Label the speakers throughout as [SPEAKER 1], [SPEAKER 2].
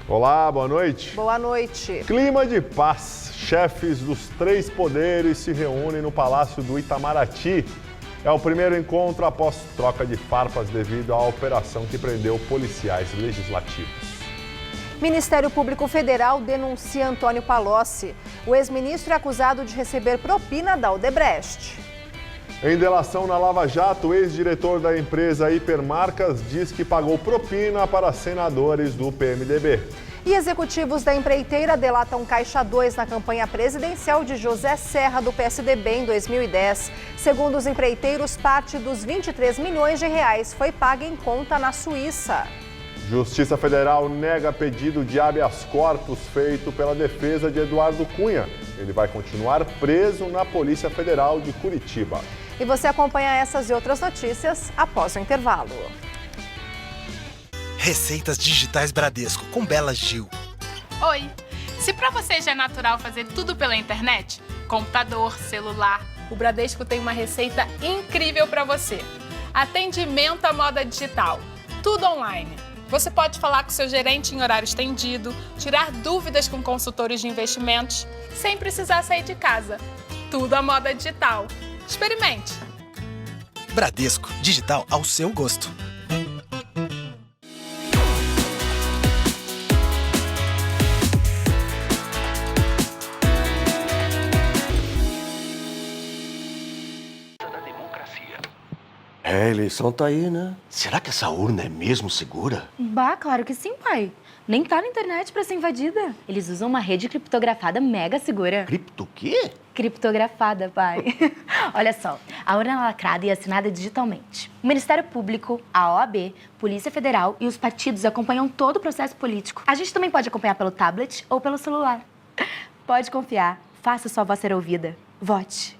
[SPEAKER 1] Olá, boa noite.
[SPEAKER 2] Boa noite.
[SPEAKER 1] Clima de paz. Chefes dos 3 poderes se reúnem no Palácio do Itamaraty. É o primeiro encontro após troca de farpas devido à operação que prendeu policiais legislativos.
[SPEAKER 2] Ministério Público Federal denuncia Antônio Palocci. O ex-ministro é acusado de receber propina da Odebrecht.
[SPEAKER 1] Em delação na Lava Jato, o ex-diretor da empresa Hipermarcas diz que pagou propina para senadores do PMDB.
[SPEAKER 2] E executivos da empreiteira delatam Caixa 2 na campanha presidencial de José Serra, do PSDB, em 2010. Segundo os empreiteiros, parte dos 23 milhões de reais foi paga em conta na Suíça.
[SPEAKER 1] Justiça Federal nega pedido de habeas corpus feito pela defesa de Eduardo Cunha. Ele vai continuar preso na Polícia Federal de Curitiba.
[SPEAKER 2] E você acompanha essas e outras notícias após o intervalo.
[SPEAKER 3] Receitas Digitais Bradesco, com Bela Gil.
[SPEAKER 4] Oi! Se pra você já é natural fazer tudo pela internet, computador, celular, o Bradesco tem uma receita incrível para você. Atendimento à moda digital, tudo online. Você pode falar com seu gerente em horário estendido, tirar dúvidas com consultores de investimentos, sem precisar sair de casa. Tudo à moda digital. Experimente!
[SPEAKER 3] Bradesco, digital ao seu gosto.
[SPEAKER 5] A eleição tá aí, né? Será que essa urna é mesmo segura?
[SPEAKER 6] Bah, claro que sim, pai. Nem tá na internet pra ser invadida. Eles usam uma rede criptografada mega segura.
[SPEAKER 5] Cripto o quê?
[SPEAKER 6] Criptografada, pai. Olha só, a urna é lacrada e assinada digitalmente. O Ministério Público, a OAB, Polícia Federal e os partidos acompanham todo o processo político. A gente também pode acompanhar pelo tablet ou pelo celular. Pode confiar. Faça sua voz ser ouvida. Vote.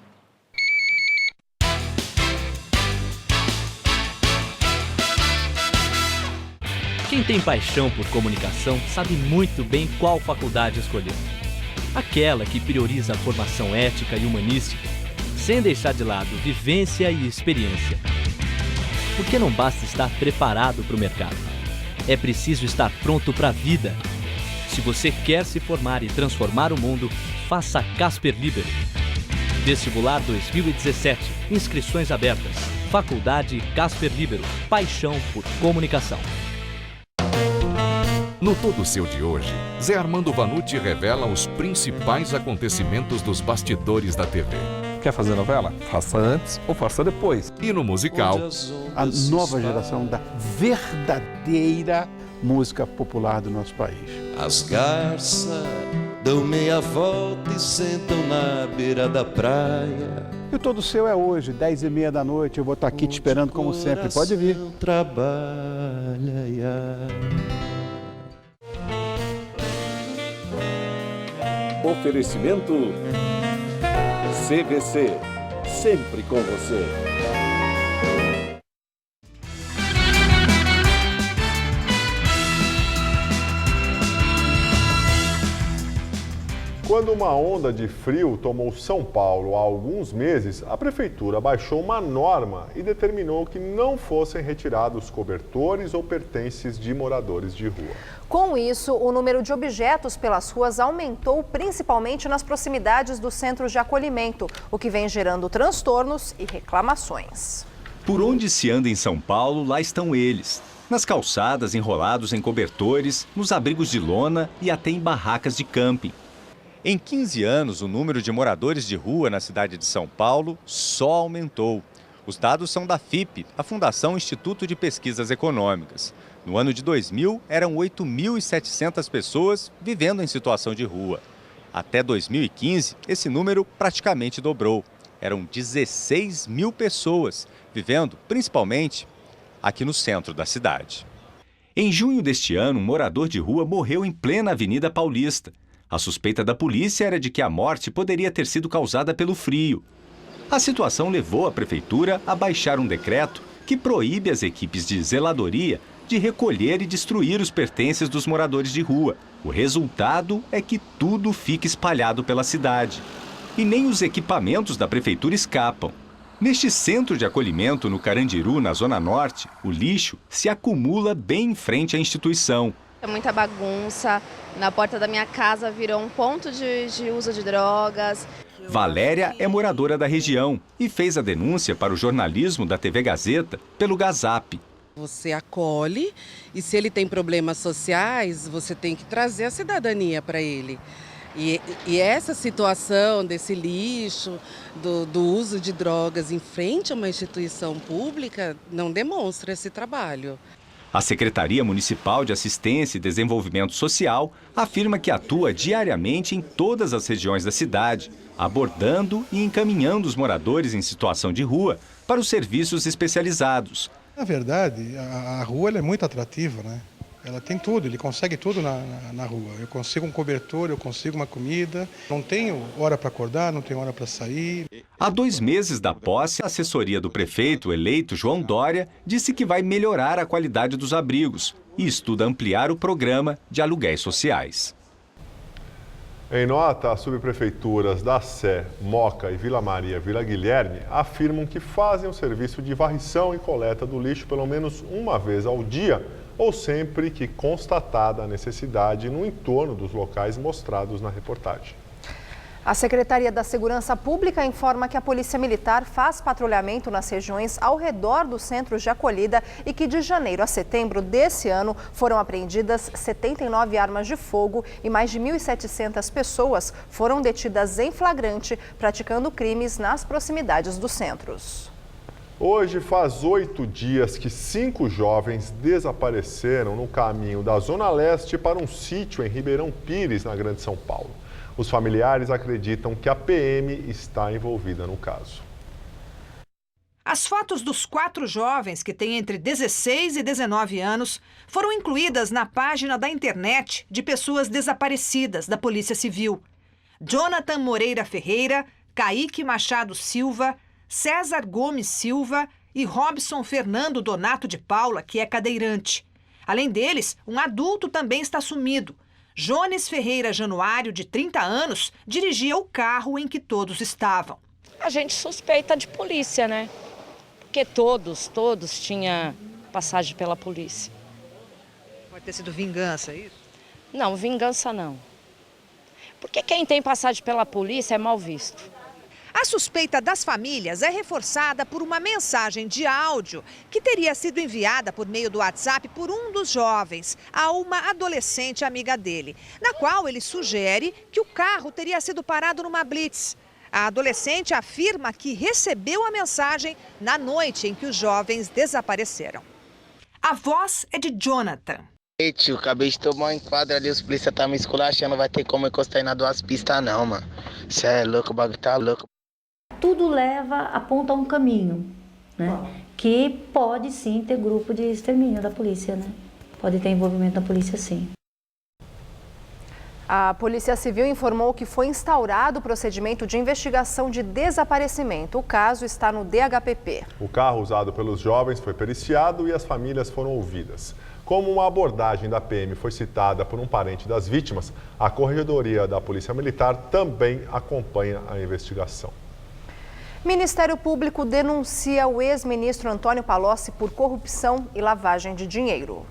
[SPEAKER 7] Quem tem paixão por comunicação sabe muito bem qual faculdade escolher. Aquela que prioriza a formação ética e humanística, sem deixar de lado vivência e experiência. Porque não basta estar preparado para o mercado. É preciso estar pronto para a vida. Se você quer se formar e transformar o mundo, faça Casper Libero. Vestibular 2017. Inscrições abertas. Faculdade Casper Libero. Paixão por comunicação.
[SPEAKER 8] No Todo Seu de hoje, Zé Armando Vanucci revela os principais acontecimentos dos bastidores da TV.
[SPEAKER 9] Quer fazer novela? Faça antes ou faça depois.
[SPEAKER 8] E no musical,
[SPEAKER 10] a nova geração da verdadeira música popular do nosso país.
[SPEAKER 11] As garças dão meia volta e sentam na beira da praia.
[SPEAKER 10] E o Todo Seu é hoje, 10h30 da noite. Eu vou estar aqui te esperando como sempre. Pode vir.
[SPEAKER 12] Oferecimento CVC, sempre com você.
[SPEAKER 1] Quando uma onda de frio tomou São Paulo há alguns meses, a prefeitura baixou uma norma e determinou que não fossem retirados cobertores ou pertences de moradores de rua.
[SPEAKER 2] Com isso, o número de objetos pelas ruas aumentou, principalmente nas proximidades dos centros de acolhimento, o que vem gerando transtornos e reclamações.
[SPEAKER 13] Por onde se anda em São Paulo, lá estão eles. Nas calçadas, enrolados em cobertores, nos abrigos de lona e até em barracas de camping. Em 15 anos, o número de moradores de rua na cidade de São Paulo só aumentou. Os dados são da FIPE, a Fundação Instituto de Pesquisas Econômicas. No ano de 2000, eram 8.700 pessoas vivendo em situação de rua. Até 2015, esse número praticamente dobrou. Eram 16 mil pessoas vivendo, principalmente, aqui no centro da cidade. Em junho deste ano, um morador de rua morreu em plena Avenida Paulista. A suspeita da polícia era de que a morte poderia ter sido causada pelo frio. A situação levou a prefeitura a baixar um decreto que proíbe as equipes de zeladoria de recolher e destruir os pertences dos moradores de rua. O resultado é que tudo fica espalhado pela cidade. E nem os equipamentos da prefeitura escapam. Neste centro de acolhimento no Carandiru, na Zona Norte, o lixo se acumula bem em frente à instituição.
[SPEAKER 14] É muita bagunça, na porta da minha casa virou um ponto de uso de drogas.
[SPEAKER 13] Valéria é moradora da região e fez a denúncia para o jornalismo da TV Gazeta pelo Gazap.
[SPEAKER 15] Você acolhe e se ele tem problemas sociais, você tem que trazer a cidadania para ele. E essa situação desse lixo, do uso de drogas em frente a uma instituição pública, não demonstra esse trabalho.
[SPEAKER 13] A Secretaria Municipal de Assistência e Desenvolvimento Social afirma que atua diariamente em todas as regiões da cidade, abordando e encaminhando os moradores em situação de rua para os serviços especializados.
[SPEAKER 16] Na verdade, a rua ela é muito atrativa, né? Ela tem tudo, ele consegue tudo na rua. Eu consigo um cobertor, eu consigo uma comida, não tenho hora para acordar, não tenho hora para sair.
[SPEAKER 13] Há 2 meses da posse, a assessoria do prefeito eleito, João Dória, disse que vai melhorar a qualidade dos abrigos e estuda ampliar o programa de aluguéis sociais.
[SPEAKER 1] Em nota, as subprefeituras da Sé, Moca e Vila Maria Vila Guilherme afirmam que fazem o serviço de varrição e coleta do lixo pelo menos uma vez ao dia ou sempre que constatada a necessidade no entorno dos locais mostrados na reportagem.
[SPEAKER 2] A Secretaria da Segurança Pública informa que a Polícia Militar faz patrulhamento nas regiões ao redor dos centros de acolhida e que de janeiro a setembro desse ano foram apreendidas 79 armas de fogo e mais de 1.700 pessoas foram detidas em flagrante praticando crimes nas proximidades dos centros.
[SPEAKER 1] Hoje faz 8 dias que 5 jovens desapareceram no caminho da Zona Leste para um sítio em Ribeirão Pires, na Grande São Paulo. Os familiares acreditam que a PM está envolvida no caso.
[SPEAKER 17] As fotos dos 4 jovens, que têm entre 16 e 19 anos, foram incluídas na página da internet de pessoas desaparecidas da Polícia Civil. Jonathan Moreira Ferreira, Kaique Machado Silva, César Gomes Silva e Robson Fernando Donato de Paula, que é cadeirante. Além deles, um adulto também está sumido. Jones Ferreira Januário, de 30 anos, dirigia o carro em que todos estavam.
[SPEAKER 18] A gente suspeita de polícia, né? Porque todos tinham passagem pela polícia.
[SPEAKER 17] Pode ter sido vingança, é isso?
[SPEAKER 18] Não, vingança não. Porque quem tem passagem pela polícia é mal visto.
[SPEAKER 17] A suspeita das famílias é reforçada por uma mensagem de áudio que teria sido enviada por meio do WhatsApp por um dos jovens a uma adolescente amiga dele, na qual ele sugere que o carro teria sido parado numa blitz. A adolescente afirma que recebeu a mensagem na noite em que os jovens desapareceram. A voz é de Jonathan.
[SPEAKER 19] Ei, tio, acabei de tomar um enquadro ali, os polícia tá me esculachando, não vai ter como encostar aí na 2 pistas não, mano. Cê é louco, o bagulho tá louco.
[SPEAKER 20] Tudo aponta a um caminho, né? Que pode sim ter grupo de extermínio da polícia, né? Pode ter envolvimento da polícia, sim.
[SPEAKER 2] A Polícia Civil informou que foi instaurado o procedimento de investigação de desaparecimento. O caso está no DHPP.
[SPEAKER 1] O carro usado pelos jovens foi periciado e as famílias foram ouvidas. Como uma abordagem da PM foi citada por um parente das vítimas, a Corregedoria da Polícia Militar também acompanha a investigação.
[SPEAKER 2] Ministério Público denuncia o ex-ministro Antônio Palocci por corrupção e lavagem de dinheiro.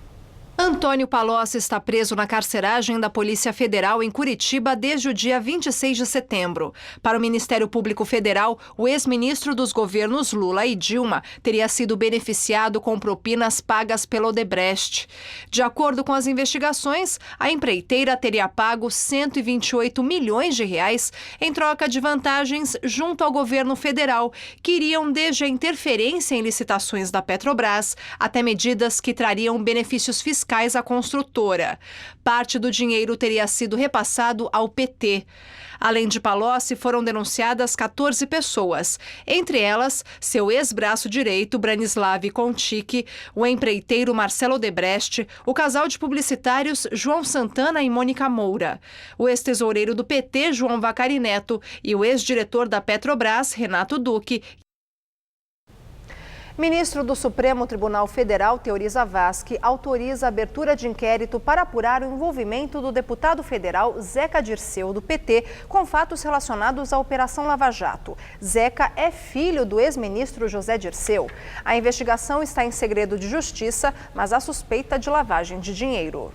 [SPEAKER 2] Antônio Palocci está preso na carceragem da Polícia Federal em Curitiba desde o dia 26 de setembro. Para o Ministério Público Federal, o ex-ministro dos governos Lula e Dilma teria sido beneficiado com propinas pagas pela Odebrecht. De acordo com as investigações, a empreiteira teria pago 128 milhões de reais em troca de vantagens junto ao governo federal, que iriam desde a interferência em licitações da Petrobras até medidas que trariam benefícios fiscais à construtora. Parte do dinheiro teria sido repassado ao PT. Além de Palocci, foram denunciadas 14 pessoas, entre elas seu ex-braço direito, Branislav Contic, o empreiteiro Marcelo Odebrecht, o casal de publicitários João Santana e Mônica Moura, o ex-tesoureiro do PT, João Vacari Neto, e o ex-diretor da Petrobras, Renato Duque. Ministro do Supremo Tribunal Federal, Teori Zavascki, autoriza a abertura de inquérito para apurar o envolvimento do deputado federal Zeca Dirceu, do PT, com fatos relacionados à Operação Lava Jato. Zeca é filho do ex-ministro José Dirceu. A investigação está em segredo de justiça, mas há suspeita de lavagem de dinheiro.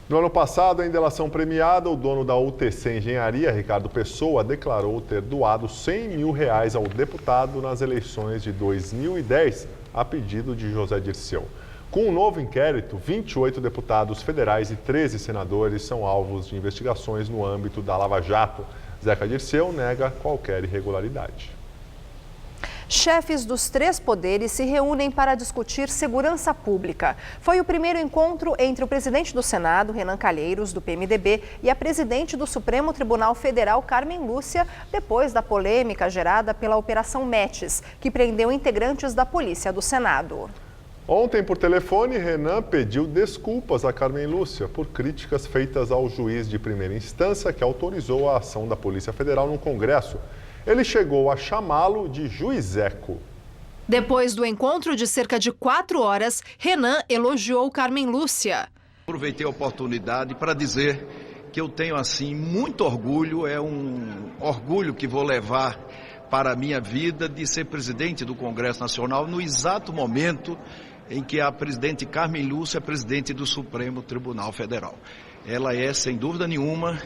[SPEAKER 1] No ano passado, em delação premiada, o dono da UTC Engenharia, Ricardo Pessoa, declarou ter doado R$100 mil ao deputado nas eleições de 2010, a pedido de José Dirceu. Com um novo inquérito, 28 deputados federais e 13 senadores são alvos de investigações no âmbito da Lava Jato. Zeca Dirceu nega qualquer irregularidade.
[SPEAKER 2] Chefes dos 3 poderes se reúnem para discutir segurança pública. Foi o primeiro encontro entre o presidente do Senado, Renan Calheiros, do PMDB, e a presidente do Supremo Tribunal Federal, Carmen Lúcia, depois da polêmica gerada pela Operação Metis, que prendeu integrantes da Polícia do Senado.
[SPEAKER 1] Ontem, por telefone, Renan pediu desculpas a Carmen Lúcia por críticas feitas ao juiz de primeira instância que autorizou a ação da Polícia Federal no Congresso. Ele chegou a chamá-lo de juizeco.
[SPEAKER 17] Depois do encontro de cerca de 4 horas, Renan elogiou Carmen Lúcia.
[SPEAKER 21] Aproveitei a oportunidade para dizer que eu tenho, assim, muito orgulho, é um orgulho que vou levar para a minha vida de ser presidente do Congresso Nacional no exato momento em que a presidente Carmen Lúcia é presidente do Supremo Tribunal Federal. Ela é, sem dúvida nenhuma,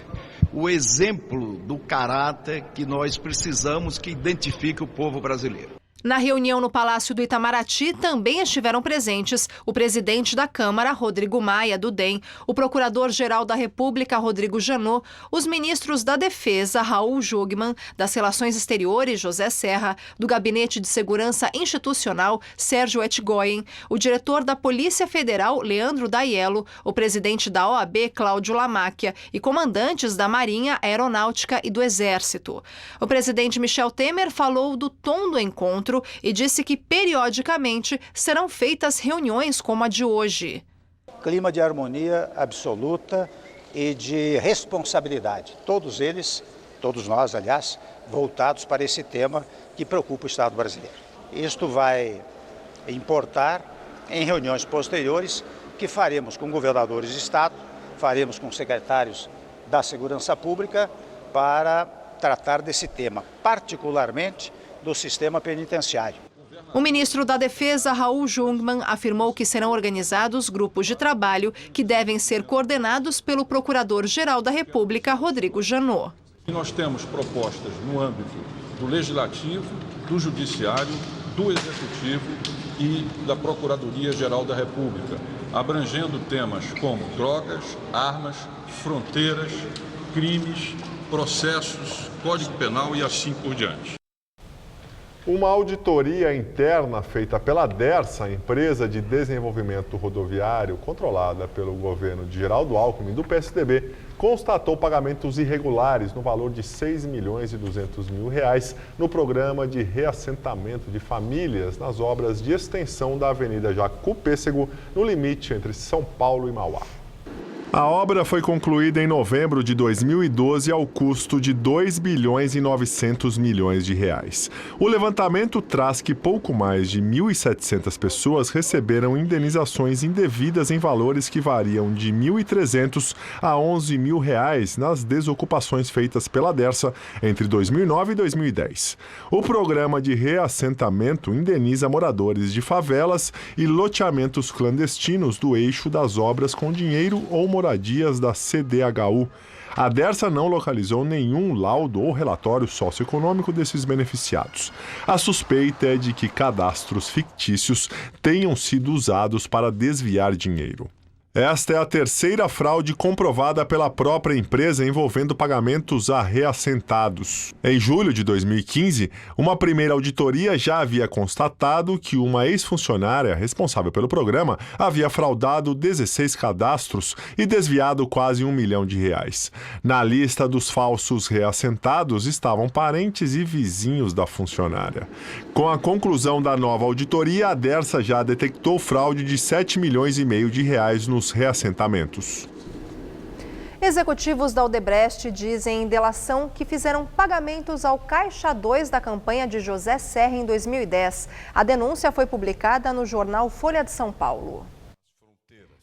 [SPEAKER 21] o exemplo do caráter que nós precisamos que identifique o povo brasileiro.
[SPEAKER 17] Na reunião no Palácio do Itamaraty também estiveram presentes o presidente da Câmara, Rodrigo Maia, do DEM, o procurador-geral da República, Rodrigo Janot, os ministros da Defesa, Raul Jungmann, das Relações Exteriores, José Serra, do Gabinete de Segurança Institucional, Sérgio Etgoyen, o diretor da Polícia Federal, Leandro Daiello, o presidente da OAB, Cláudio Lamáquia, e comandantes da Marinha, Aeronáutica e do Exército. O presidente Michel Temer falou do tom do encontro e disse que, periodicamente, serão feitas reuniões como a de hoje.
[SPEAKER 22] Clima de harmonia absoluta e de responsabilidade. Todos eles, todos nós, aliás, voltados para esse tema que preocupa o Estado brasileiro. Isto vai importar em reuniões posteriores que faremos com governadores de Estado, faremos com secretários da Segurança Pública para tratar desse tema, particularmente do sistema penitenciário.
[SPEAKER 17] O ministro da Defesa, Raul Jungmann, afirmou que serão organizados grupos de trabalho que devem ser coordenados pelo Procurador-Geral da República, Rodrigo Janot.
[SPEAKER 9] Nós temos propostas no âmbito do Legislativo, do Judiciário, do Executivo e da Procuradoria-Geral da República, abrangendo temas como drogas, armas, fronteiras, crimes, processos, Código Penal e assim por diante.
[SPEAKER 1] Uma auditoria interna feita pela Dersa, empresa de desenvolvimento rodoviário controlada pelo governo de Geraldo Alckmin do PSDB, constatou pagamentos irregulares no valor de R$6.200.000 no programa de reassentamento de famílias nas obras de extensão da Avenida Jacu Pêssego, no limite entre São Paulo e Mauá. A obra foi concluída em novembro de 2012 ao custo de R$2.900.000.000. O levantamento traz que pouco mais de 1.700 pessoas receberam indenizações indevidas em valores que variam de R$1.300 a R$11.000 nas desocupações feitas pela Dersa entre 2009 e 2010. O programa de reassentamento indeniza moradores de favelas e loteamentos clandestinos do eixo das obras com dinheiro ou moradias da CDHU. A Dersa não localizou nenhum laudo ou relatório socioeconômico desses beneficiados. A suspeita é de que cadastros fictícios tenham sido usados para desviar dinheiro. Esta é a terceira fraude comprovada pela própria empresa envolvendo pagamentos a reassentados. Em julho de 2015, uma primeira auditoria já havia constatado que uma ex-funcionária responsável pelo programa havia fraudado 16 cadastros e desviado quase R$1 milhão. Na lista dos falsos reassentados estavam parentes e vizinhos da funcionária. Com a conclusão da nova auditoria, a Dersa já detectou fraude de R$7,5 milhões nos reassentamentos.
[SPEAKER 2] Executivos da Odebrecht dizem em delação que fizeram pagamentos ao Caixa 2 da campanha de José Serra em 2010. A denúncia foi publicada no jornal Folha de São Paulo.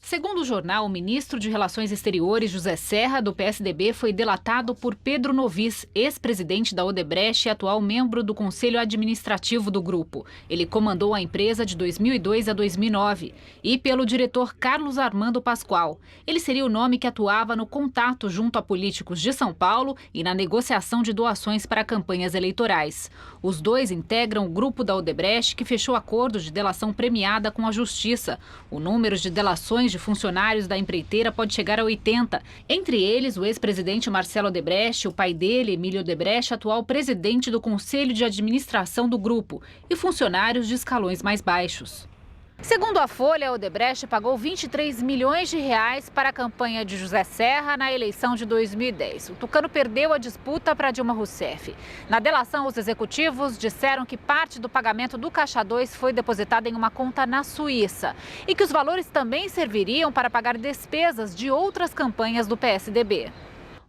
[SPEAKER 3] Segundo o jornal, o ministro de Relações Exteriores, José Serra, do PSDB, foi delatado por Pedro Novis, ex-presidente da Odebrecht e atual membro do Conselho Administrativo do grupo. Ele comandou a empresa de 2002 a 2009. E pelo diretor Carlos Armando Pascoal. Ele seria o nome que atuava no contato junto a políticos de São Paulo e na negociação de doações para campanhas eleitorais. Os dois integram o grupo da Odebrecht, que fechou acordo de delação premiada com a Justiça. O número de delações de funcionários da empreiteira pode chegar a 80. Entre eles, o ex-presidente Marcelo Odebrecht, o pai dele, Emílio Odebrecht, atual presidente do Conselho de Administração do grupo, e funcionários de escalões mais baixos. Segundo a Folha, a Odebrecht pagou 23 milhões de reais para a campanha de José Serra na eleição de 2010. O tucano perdeu a disputa para Dilma Rousseff. Na delação, os executivos disseram que parte do pagamento do Caixa 2 foi depositada em uma conta na Suíça e que os valores também serviriam para pagar despesas de outras campanhas do PSDB.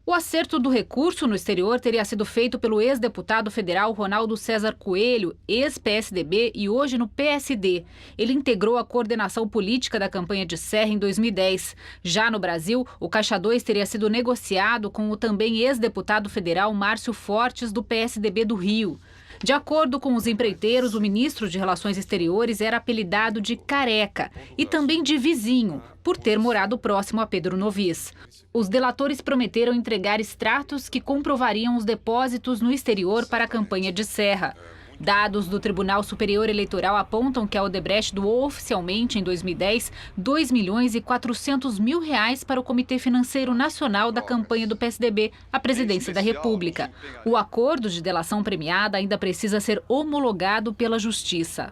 [SPEAKER 3] O acerto do recurso no exterior teria sido feito pelo ex-deputado federal Ronaldo César Coelho, ex-PSDB e hoje no PSD. Ele integrou a coordenação política da campanha de Serra em 2010. Já no Brasil, o Caixa 2 teria sido negociado com o também ex-deputado federal Márcio Fortes, do PSDB do Rio. De acordo com os empreiteiros, o ministro de Relações Exteriores era apelidado de Careca e também de Vizinho, por ter morado próximo a Pedro Novis. Os delatores prometeram entregar extratos que comprovariam os depósitos no exterior para a campanha de Serra. Dados do Tribunal Superior Eleitoral apontam que a Odebrecht doou oficialmente, em 2010, 2 milhões e 400 mil reais para o Comitê Financeiro Nacional da campanha do PSDB à presidência da República. O acordo de delação premiada ainda precisa ser homologado pela Justiça.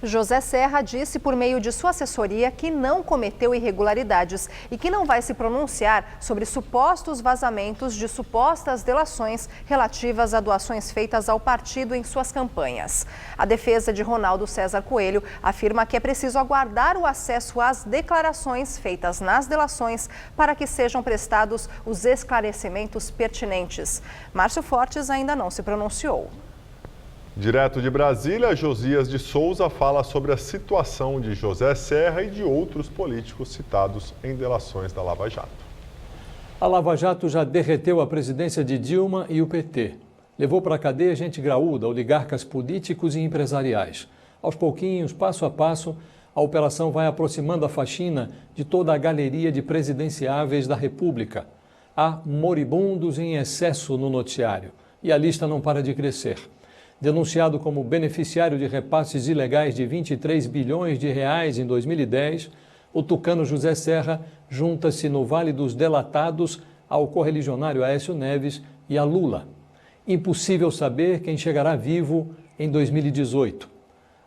[SPEAKER 2] José Serra disse por meio de sua assessoria que não cometeu irregularidades e que não vai se pronunciar sobre supostos vazamentos de supostas delações relativas a doações feitas ao partido em suas campanhas. A defesa de Ronaldo César Coelho afirma que é preciso aguardar o acesso às declarações feitas nas delações para que sejam prestados os esclarecimentos pertinentes. Márcio Fortes ainda não se pronunciou.
[SPEAKER 1] Direto de Brasília, Josias de Souza fala sobre a situação de José Serra e de outros políticos citados em delações da Lava Jato.
[SPEAKER 4] A Lava Jato já derreteu a presidência de Dilma e o PT. Levou para a cadeia gente graúda, oligarcas políticos e empresariais. Aos pouquinhos, passo a passo, a operação vai aproximando a faxina de toda a galeria de presidenciáveis da República. Há moribundos em excesso no noticiário e a lista não para de crescer. Denunciado como beneficiário de repasses ilegais de 23 bilhões de reais em 2010, o tucano José Serra junta-se no Vale dos Delatados ao correligionário Aécio Neves e a Lula. Impossível saber quem chegará vivo em 2018.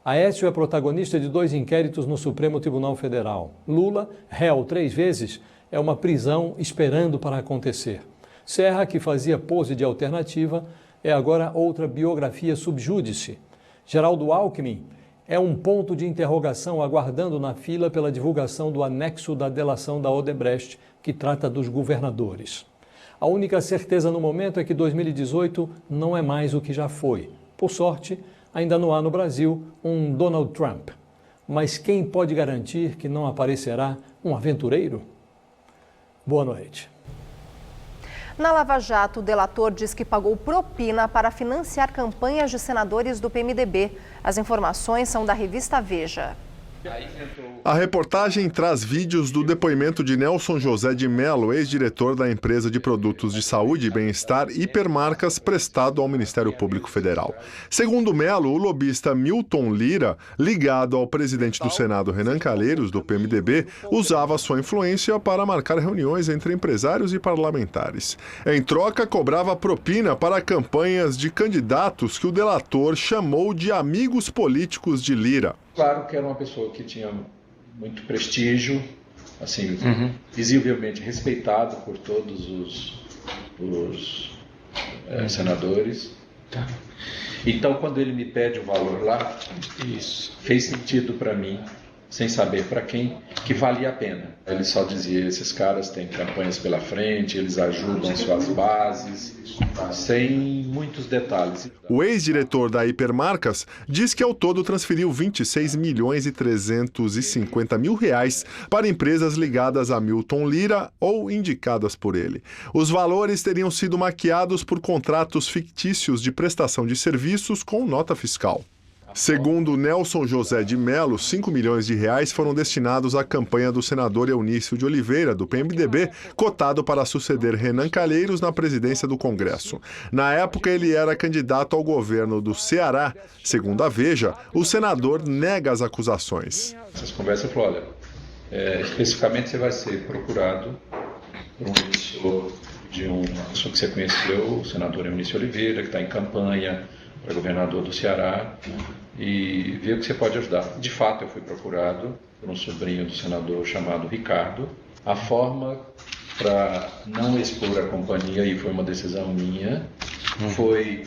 [SPEAKER 4] Aécio é protagonista de 2 inquéritos no Supremo Tribunal Federal. Lula, réu 3 vezes, é uma prisão esperando para acontecer. Serra, que fazia pose de alternativa, é agora outra biografia sub júdice. Geraldo Alckmin é um ponto de interrogação aguardando na fila pela divulgação do anexo da delação da Odebrecht, que trata dos governadores. A única certeza no momento é que 2018 não é mais o que já foi. Por sorte, ainda não há no Brasil um Donald Trump. Mas quem pode garantir que não aparecerá um aventureiro? Boa noite.
[SPEAKER 2] Na Lava Jato, o delator diz que pagou propina para financiar campanhas de senadores do PMDB. As informações são da revista Veja.
[SPEAKER 1] A reportagem traz vídeos do depoimento de Nelson José de Mello, ex-diretor da empresa de produtos de saúde e bem-estar Hipermarcas, prestado ao Ministério Público Federal. Segundo Mello, o lobista Milton Lira, ligado ao presidente do Senado Renan Calheiros, do PMDB, usava sua influência para marcar reuniões entre empresários e parlamentares. Em troca, cobrava propina para campanhas de candidatos que o delator chamou de amigos políticos de Lira.
[SPEAKER 23] Claro que era uma pessoa que tinha muito prestígio, assim, visivelmente respeitado por todos os senadores. Tá. Então, quando ele me pede o valor lá, isso fez sentido para mim sem saber para quem, que valia a pena. Ele só dizia, esses caras têm campanhas pela frente, eles ajudam suas bases, sem muitos detalhes.
[SPEAKER 1] O ex-diretor da Hipermarcas diz que ao todo transferiu 26 milhões e 350 mil reais para empresas ligadas a Milton Lira ou indicadas por ele. Os valores teriam sido maquiados por contratos fictícios de prestação de serviços com nota fiscal. Segundo Nelson José de Mello, 5 milhões de reais foram destinados à campanha do senador Eunício de Oliveira, do PMDB, cotado para suceder Renan Calheiros na presidência do Congresso. Na época, ele era candidato ao governo do Ceará. Segundo a Veja, o senador nega as acusações.
[SPEAKER 23] Essas conversas falaram, olha, especificamente você vai ser procurado por um emissor de uma pessoa que você conheceu, o senador Eunício Oliveira, que está em campanha para governador do Ceará, e ver o que você pode ajudar. De fato, eu fui procurado por um sobrinho do senador chamado Ricardo. A forma para não expor a companhia, e foi uma decisão minha, foi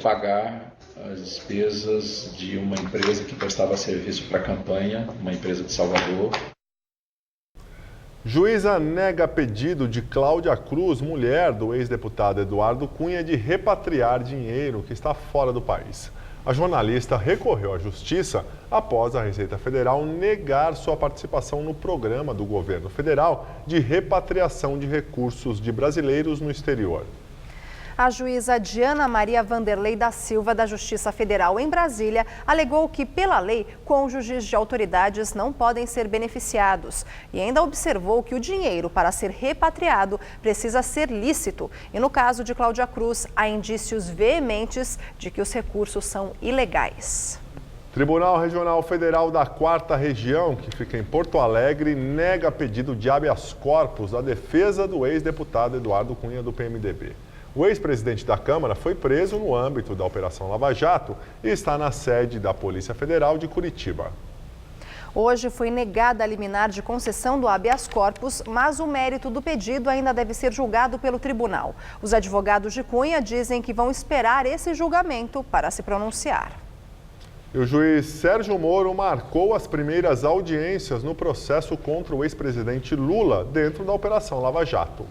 [SPEAKER 23] pagar as despesas de uma empresa que prestava serviço para a campanha, uma empresa de Salvador.
[SPEAKER 1] Juíza nega pedido de Cláudia Cruz, mulher do ex-deputado Eduardo Cunha, de repatriar dinheiro que está fora do país. A jornalista recorreu à justiça após a Receita Federal negar sua participação no programa do governo federal de repatriação de recursos de brasileiros no exterior.
[SPEAKER 2] A juíza Diana Maria Vanderlei da Silva, da Justiça Federal em Brasília, alegou que, pela lei, cônjuges de autoridades não podem ser beneficiados e ainda observou que o dinheiro para ser repatriado precisa ser lícito. E no caso de Cláudia Cruz, há indícios veementes de que os recursos são ilegais.
[SPEAKER 1] Tribunal Regional Federal da 4ª Região, que fica em Porto Alegre, nega pedido de habeas corpus à defesa do ex-deputado Eduardo Cunha, do PMDB. O ex-presidente da Câmara foi preso no âmbito da Operação Lava Jato e está na sede da Polícia Federal de Curitiba.
[SPEAKER 2] Hoje foi negada a liminar de concessão do habeas corpus, mas o mérito do pedido ainda deve ser julgado pelo tribunal. Os advogados de Cunha dizem que vão esperar esse julgamento para se pronunciar.
[SPEAKER 1] E o juiz Sérgio Moro marcou as primeiras audiências no processo contra o ex-presidente Lula dentro da Operação Lava Jato.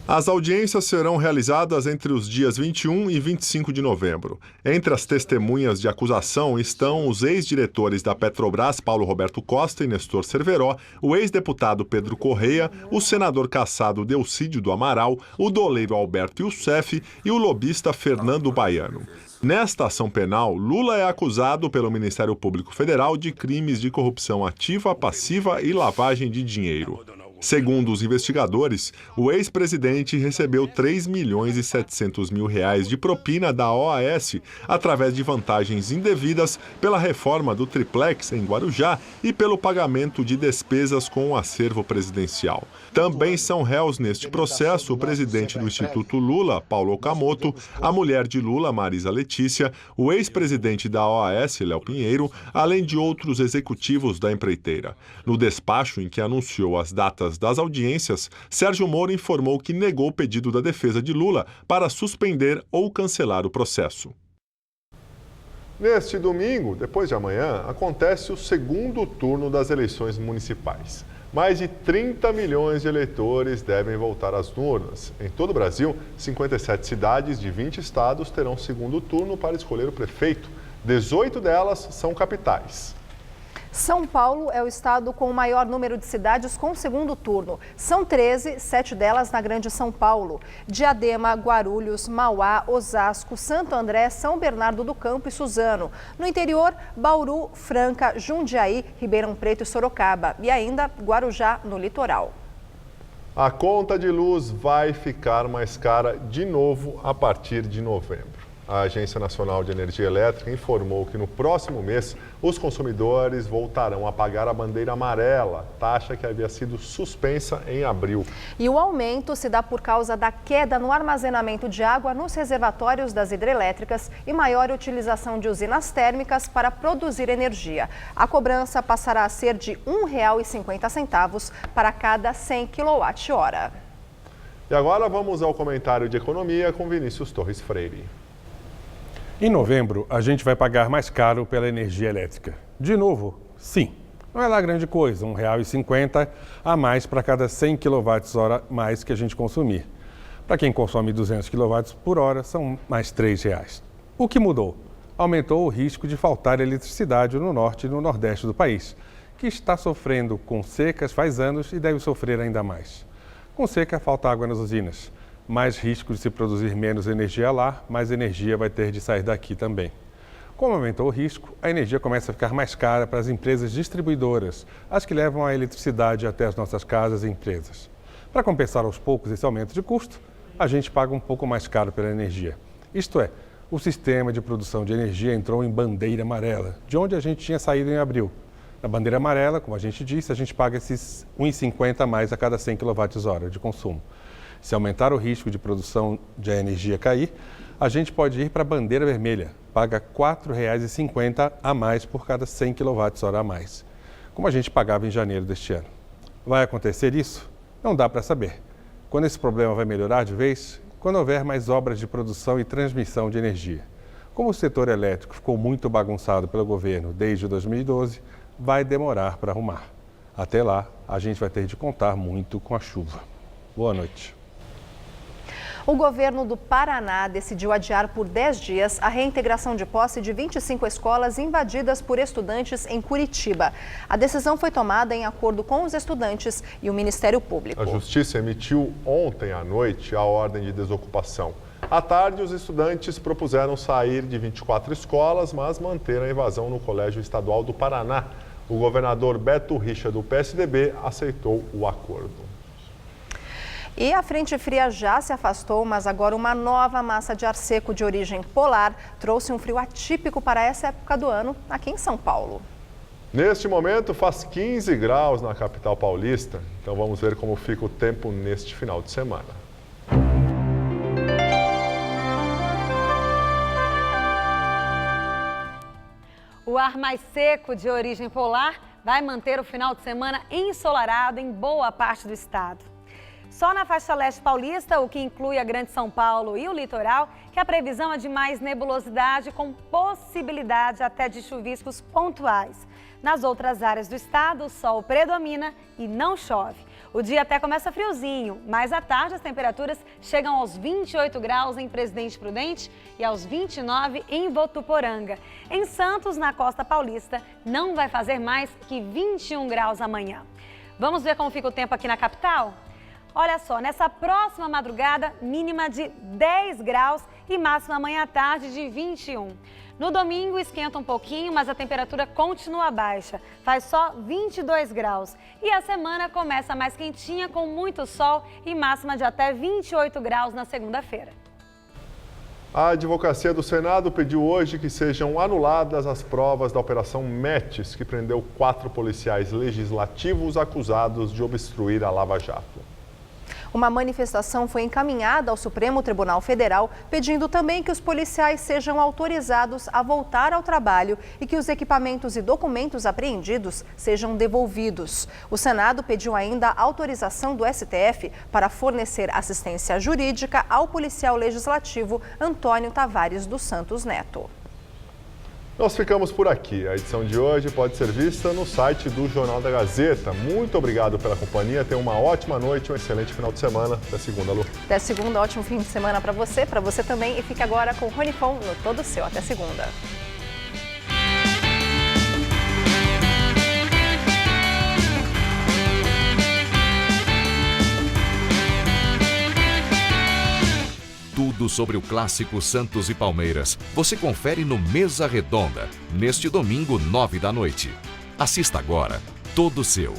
[SPEAKER 1] As audiências serão realizadas entre os dias 21 e 25 de novembro. Entre as testemunhas de acusação estão os ex-diretores da Petrobras, Paulo Roberto Costa e Nestor Cerveró, o ex-deputado Pedro Correia, o senador cassado Delcídio do Amaral, o doleiro Alberto Youssef e o lobista Fernando Baiano. Nesta ação penal, Lula é acusado pelo Ministério Público Federal de crimes de corrupção ativa, passiva e lavagem de dinheiro. Segundo os investigadores, o ex-presidente recebeu 3 milhões e 700 mil reais de propina da OAS através de vantagens indevidas pela reforma do triplex em Guarujá e pelo pagamento de despesas com o acervo presidencial. Também são réus neste processo o presidente do Instituto Lula, Paulo Okamoto, a mulher de Lula, Marisa Letícia, o ex-presidente da OAS, Léo Pinheiro, além de outros executivos da empreiteira. No despacho em que anunciou as datas das audiências, Sérgio Moro informou que negou o pedido da defesa de Lula para suspender ou cancelar o processo. Neste domingo, depois de amanhã, acontece o segundo turno das eleições municipais. Mais de 30 milhões de eleitores devem voltar às urnas. Em todo o Brasil, 57 cidades de 20 estados terão segundo turno para escolher o prefeito. 18 delas são capitais.
[SPEAKER 2] São Paulo é o estado com o maior número de cidades com segundo turno. São 13, 7 delas na Grande São Paulo. Diadema, Guarulhos, Mauá, Osasco, Santo André, São Bernardo do Campo e Suzano. No interior, Bauru, Franca, Jundiaí, Ribeirão Preto e Sorocaba. E ainda Guarujá, no litoral.
[SPEAKER 1] A conta de luz vai ficar mais cara de novo a partir de novembro. A Agência Nacional de Energia Elétrica informou que no próximo mês os consumidores voltarão a pagar a bandeira amarela, taxa que havia sido suspensa em abril.
[SPEAKER 2] E o aumento se dá por causa da queda no armazenamento de água nos reservatórios das hidrelétricas e maior utilização de usinas térmicas para produzir energia. A cobrança passará a ser de R$ 1,50 para cada 100 kWh.
[SPEAKER 1] E agora vamos ao comentário de economia com Vinícius Torres Freire.
[SPEAKER 5] Em novembro, a gente vai pagar mais caro pela energia elétrica. De novo, sim. Não é lá grande coisa, R$ 1,50 a mais para cada 100 kWh mais que a gente consumir. Para quem consome 200 kW por hora, são mais R$ 3. O que mudou? Aumentou o risco de faltar eletricidade no norte e no nordeste do país, que está sofrendo com secas faz anos e deve sofrer ainda mais. Com seca, falta água nas usinas. Mais risco de se produzir menos energia lá, mais energia vai ter de sair daqui também. Como aumentou o risco, a energia começa a ficar mais cara para as empresas distribuidoras, as que levam a eletricidade até as nossas casas e empresas. Para compensar aos poucos esse aumento de custo, a gente paga um pouco mais caro pela energia. Isto é, o sistema de produção de energia entrou em bandeira amarela, de onde a gente tinha saído em abril. Na bandeira amarela, como a gente disse, a gente paga esses R$ 1,50 a mais a cada 100 kWh de consumo. Se aumentar o risco de produção de energia cair, a gente pode ir para a bandeira vermelha, paga R$ 4,50 a mais por cada 100 kWh a mais, como a gente pagava em janeiro deste ano. Vai acontecer isso? Não dá para saber. Quando esse problema vai melhorar de vez? Quando houver mais obras de produção e transmissão de energia. Como o setor elétrico ficou muito bagunçado pelo governo desde 2012, vai demorar para arrumar. Até lá, a gente vai ter de contar muito com a chuva. Boa noite.
[SPEAKER 2] O governo do Paraná decidiu adiar por 10 dias a reintegração de posse de 25 escolas invadidas por estudantes em Curitiba. A decisão foi tomada em acordo com os estudantes e o Ministério Público.
[SPEAKER 1] A Justiça emitiu ontem à noite a ordem de desocupação. À tarde, os estudantes propuseram sair de 24 escolas, mas manter a invasão no Colégio Estadual do Paraná. O governador Beto Richa, do PSDB, aceitou o acordo.
[SPEAKER 2] E a frente fria já se afastou, mas agora uma nova massa de ar seco de origem polar trouxe um frio atípico para essa época do ano aqui em São Paulo.
[SPEAKER 1] Neste momento faz 15 graus na capital paulista, então vamos ver como fica o tempo neste final de semana.
[SPEAKER 6] O ar mais seco de origem polar vai manter o final de semana ensolarado em boa parte do estado. Só na faixa leste paulista, o que inclui a Grande São Paulo e o litoral, que a previsão é de mais nebulosidade com possibilidade até de chuviscos pontuais. Nas outras áreas do estado, o sol predomina e não chove. O dia até começa friozinho, mas à tarde as temperaturas chegam aos 28 graus em Presidente Prudente e aos 29 em Votuporanga. Em Santos, na costa paulista, não vai fazer mais que 21 graus amanhã. Vamos ver como fica o tempo aqui na capital? Olha só, nessa próxima madrugada, mínima de 10 graus e máxima amanhã à tarde de 21. No domingo esquenta um pouquinho, mas a temperatura continua baixa, faz só 22 graus. E a semana começa mais quentinha, com muito sol e máxima de até 28 graus na segunda-feira.
[SPEAKER 1] A Advocacia do Senado pediu hoje que sejam anuladas as provas da Operação Metis, que prendeu 4 policiais legislativos acusados de obstruir a Lava Jato.
[SPEAKER 2] Uma manifestação foi encaminhada ao Supremo Tribunal Federal, pedindo também que os policiais sejam autorizados a voltar ao trabalho e que os equipamentos e documentos apreendidos sejam devolvidos. O Senado pediu ainda a autorização do STF para fornecer assistência jurídica ao policial legislativo Antônio Tavares dos Santos Neto.
[SPEAKER 1] Nós ficamos por aqui. A edição de hoje pode ser vista no site do Jornal da Gazeta. Muito obrigado pela companhia. Tenha uma ótima noite, um excelente final de semana. Até segunda, Lu.
[SPEAKER 2] Até segunda, ótimo fim de semana para você também. E fique agora com o Rony Fon no Todo Seu. Até segunda.
[SPEAKER 8] Tudo sobre o clássico Santos e Palmeiras você confere no Mesa Redonda, neste domingo, 9 da noite. Assista agora, Todo Seu.